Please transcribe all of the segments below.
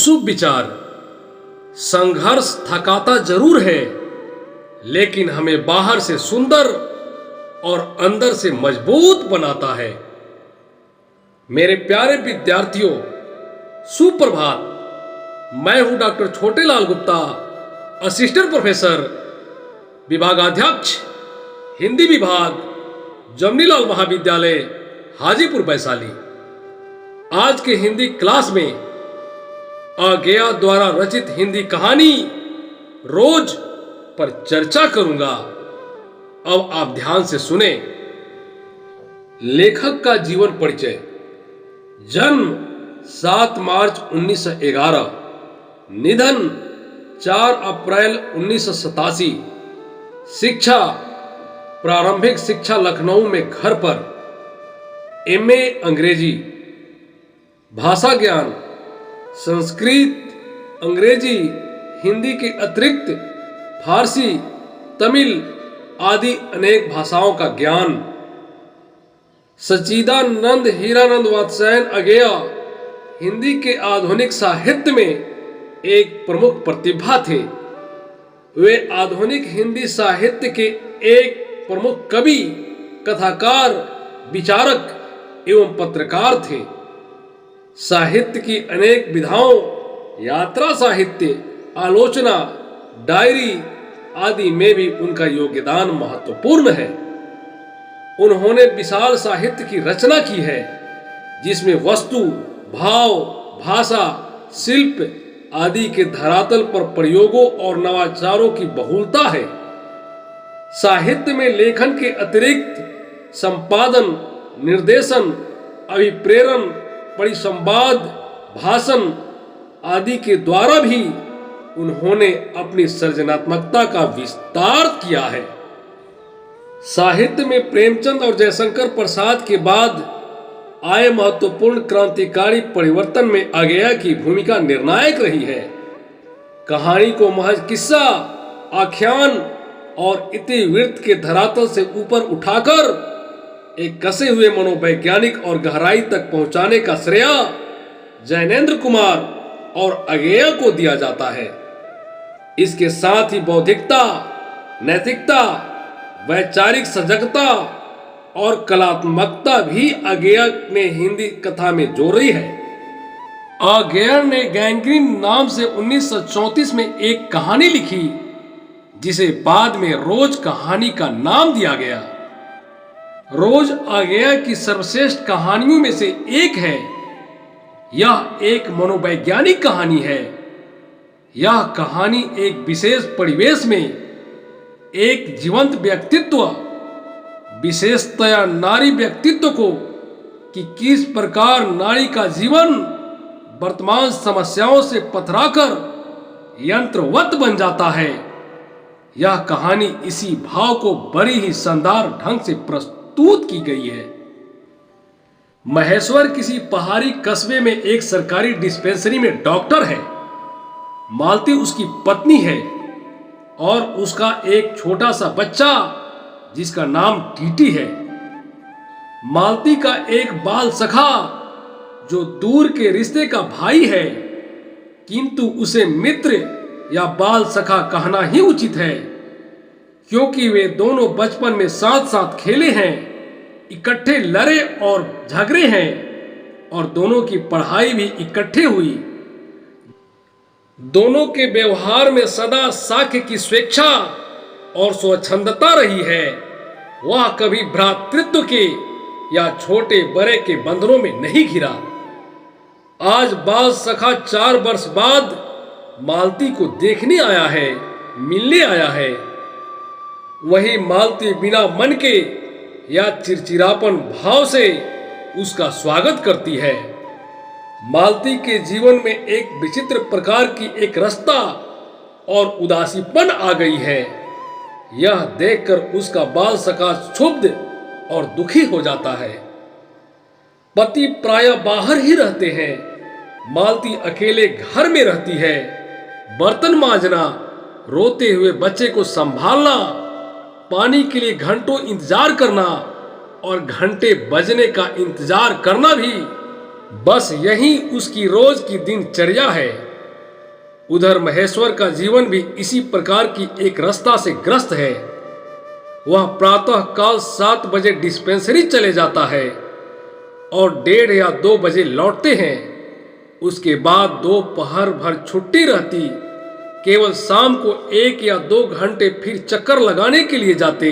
शुभ विचार। संघर्ष थकाता जरूर है, लेकिन हमें बाहर से सुंदर और अंदर से मजबूत बनाता है। मेरे प्यारे विद्यार्थियों, सुप्रभात। मैं हूं doctor Chhotelal Gupta, assistant professor, विभागाध्यक्ष, हिंदी विभाग, जमनीलाल महाविद्यालय, हाजीपुर वैशाली। आज के हिंदी क्लास में अगेया द्वारा रचित हिंदी कहानी रोज पर चर्चा करूंगा। अब आप ध्यान से सुने। लेखक का जीवन परिचय। जन्म 7 मार्च 1911, निधन 4 अप्रैल 1987। शिक्षा, प्रारंभिक शिक्षा लखनऊ में घर पर, एमए अंग्रेजी। भाषा ज्ञान, संस्कृत, अंग्रेजी, हिंदी के अतिरिक्त फारसी, तमिल आदि अनेक भाषाओं का ज्ञान। सच्चिदानंद हीरानंद वात्स्यायन अगेया हिंदी के आधुनिक साहित्य में एक प्रमुख प्रतिभा थे। वे आधुनिक हिंदी साहित्य के एक प्रमुख कवि, कथाकार, विचारक एवं पत्रकार थे। साहित्य की अनेक विधाओं, यात्रा साहित्य, आलोचना, डायरी आदि में भी उनका योगदान महत्वपूर्ण है। उन्होंने विशाल साहित्य की रचना की है, जिसमें वस्तु, भाव, भाषा, शिल्प आदि के धरातल पर प्रयोगों और नवाचारों की बहुलता है। साहित्य में लेखन के अतिरिक्त संपादन, निर्देशन, अभिप्रेरण, परिसंवाद, भाषण आदि के द्वारा भी उन्होंने अपनी सृजनात्मकता का विस्तार किया है। साहित्य में प्रेमचंद और जयशंकर प्रसाद के बाद आए महत्वपूर्ण क्रांतिकारी परिवर्तन में अगेया की भूमिका निर्णायक रही है। कहानी को महज किस्सा, आख्यान और इतिवृत्त के धरातल से ऊपर उठाकर एक कसे हुए मनोवैज्ञानिक और गहराई तक पहुंचाने का श्रेय जैनेन्द्र कुमार और अगेया को दिया जाता है। इसके साथ ही बौद्धिकता, नैतिकता, वैचारिक सजगता और कलात्मकता भी अगेया ने हिंदी कथा में जोड़ी है। अगेया ने गैंग्रीन नाम से 1934 में एक कहानी लिखी, जिसे बाद में रोज कहानी का नाम दिया गया। रोज अगेया की सर्वश्रेष्ठ कहानियों में से एक है। यह एक मनोवैज्ञानिक कहानी है। यह कहानी एक विशेष परिवेश में एक जीवंत व्यक्तित्व, विशेषतया नारी व्यक्तित्व को, कि किस प्रकार नारी का जीवन वर्तमान समस्याओं से पथराकर यंत्रवत बन जाता है। यह कहानी इसी भाव को बड़ी ही शानदार ढंग से प्रस्तुत की गई है। महेश्वर किसी पहाड़ी कस्बे में एक सरकारी डिस्पेंसरी में डॉक्टर है। मालती उसकी पत्नी है और उसका एक छोटा सा बच्चा जिसका नाम टीटी है। मालती का एक बाल सखा जो दूर के रिश्ते का भाई है, किंतु उसे मित्र या बाल सखा कहना ही उचित है, क्योंकि वे दोनों बचपन में साथ साथ खेले हैं, इकट्ठे लड़े और झगड़े हैं और दोनों की पढ़ाई भी इकट्ठे हुई। दोनों के व्यवहार में सदा साक्ष्य की स्वेच्छा और स्वच्छंदता रही है। वह कभी भ्रातृत्व के या छोटे बड़े के बंधनों में नहीं घिरा। आज बाल सखा 4 वर्ष बाद मालती को देखने आया है, मिलने आया है। वही मालती बिना मन के या चिड़चिड़ापन भाव से उसका स्वागत करती है। मालती के जीवन में एक विचित्र प्रकार की एक रसता और उदासीपन आ गई है। यह देखकर उसका बाल सखा क्षुब्ध और दुखी हो जाता है। पति प्रायः बाहर ही रहते हैं। मालती अकेले घर में रहती है। बर्तन मांजना, रोते हुए बच्चे को संभालना, पानी के लिए घंटों इंतजार करना और घंटे बजने का इंतजार करना भी, बस यही उसकी रोज की दिनचर्या है। उधर महेश्वर का जीवन भी इसी प्रकार की एक रास्ता से ग्रस्त है। वह प्रातः काल 7 बजे डिस्पेंसरी चले जाता है और 1:30 या 2 बजे लौटते हैं। उसके बाद दोपहर भर छुट्टी रहती, केवल शाम को 1 या 2 घंटे फिर चक्कर लगाने के लिए जाते।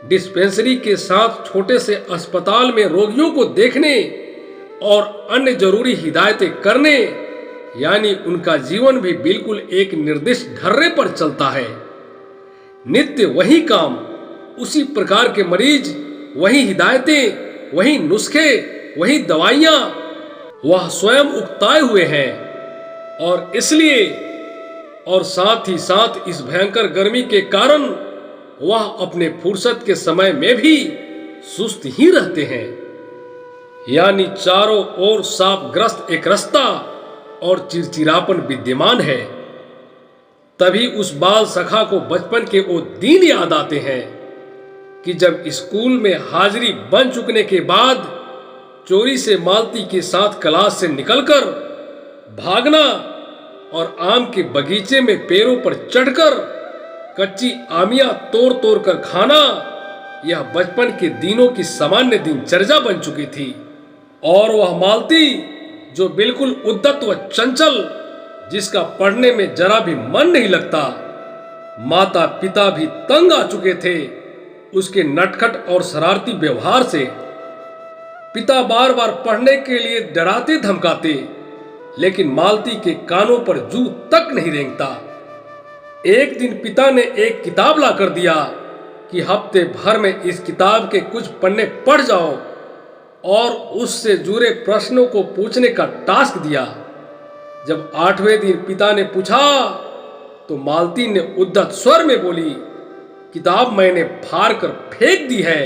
डिस्पेंसरी के साथ छोटे से अस्पताल में रोगियों को देखने और अन्य जरूरी हिदायतें करने, यानी उनका जीवन भी बिल्कुल एक निर्दिष्ट ढर्रे पर चलता है। नित्य वही काम, उसी प्रकार के मरीज, वही हिदायतें, वही नुस्खे, वही दवाइयां वह स्वयं उकताए हुए हैं। और इसलिए और साथ ही साथ इस भयंकर गर्मी के कारण वह अपने फुर्सत के समय में भी सुस्त ही रहते हैं। यानी चारों ओर सापग्रस्त एक रास्ता और चिड़चिड़ापन विद्यमान है। तभी उस बाल सखा को बचपन के वो दिन याद आते हैं कि जब स्कूल में हाजिरी बन चुकने के बाद चोरी से मालती के साथ क्लास से निकलकर भागना और आम के बगीचे में पेड़ों पर चढ़कर कच्ची आमियां तोड़ तोड़ कर खाना, यह बचपन के दिनों की सामान्य दिनचर्या बन चुकी थी। और वह मालती जो बिल्कुल उद्दत व चंचल, जिसका पढ़ने में जरा भी मन नहीं लगता, माता पिता भी तंग आ चुके थे उसके नटखट और शरारती व्यवहार से। पिता बार बार पढ़ने के लिए डराते धमकाते, लेकिन मालती के कानों पर जू तक नहीं रेंगता। एक दिन पिता ने एक किताब ला कर दिया कि हफ्ते भर में इस किताब के कुछ पन्ने पढ़ जाओ और उससे जुड़े प्रश्नों को पूछने का टास्क दिया। जब 8वें दिन पिता ने पूछा तो मालती ने उद्दत स्वर में बोली, किताब मैंने फाड़ कर फेंक दी है,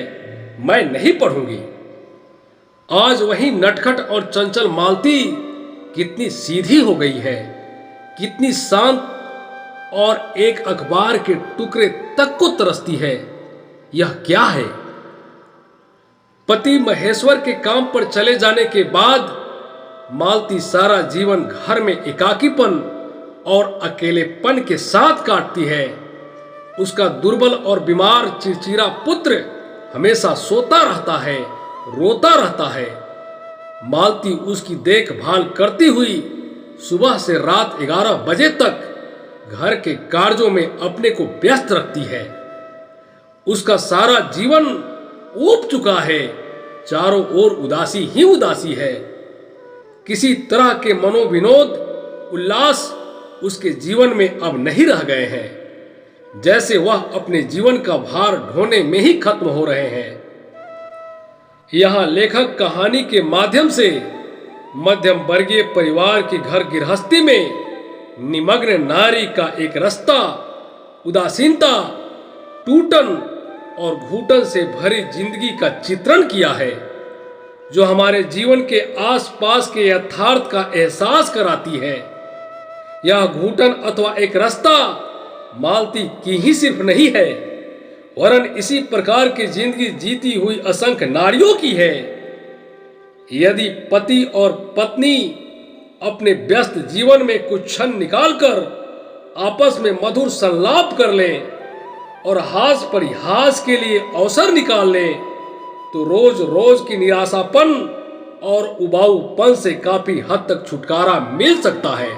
मैं नहीं पढ़ूंगी। आज वही नटखट और चंचल मालती कितनी सीधी हो गई है, कितनी शांत और एक अखबार के टुकड़े तक को तरसती है। यह क्या है? पति महेश्वर के काम पर चले जाने के बाद मालती सारा जीवन घर में एकाकीपन और अकेलेपन के साथ काटती है। उसका दुर्बल और बीमार चिड़चिड़ा पुत्र हमेशा सोता रहता है, रोता रहता है। मालती उसकी देखभाल करती हुई सुबह से रात 11 बजे तक घर के कार्यों में अपने को व्यस्त रखती है। उसका सारा जीवन ऊब चुका है, चारों ओर उदासी ही उदासी है। किसी तरह के मनोविनोद, उल्लास उसके जीवन में अब नहीं रह गए हैं, जैसे वह अपने जीवन का भार ढोने में ही खत्म हो रहे हैं। यहाँ लेखक कहानी के माध्यम से मध्यम वर्गीय परिवार की घर गृहस्थी में निमग्न नारी का एक रास्ता, उदासीनता, टूटन और घुटन से भरी जिंदगी का चित्रण किया है, जो हमारे जीवन के आसपास के यथार्थ का एहसास कराती है। यह घुटन अथवा एक रास्ता मालती की ही सिर्फ नहीं है, वरन इसी प्रकार की जिंदगी जीती हुई असंख्य नारियों की है। यदि पति और पत्नी अपने व्यस्त जीवन में कुछ क्षण निकालकर आपस में मधुर संलाप कर लें और हास परिहास के लिए अवसर निकाल लें, तो रोज रोज की निराशापन और उबाऊपन से काफी हद तक छुटकारा मिल सकता है।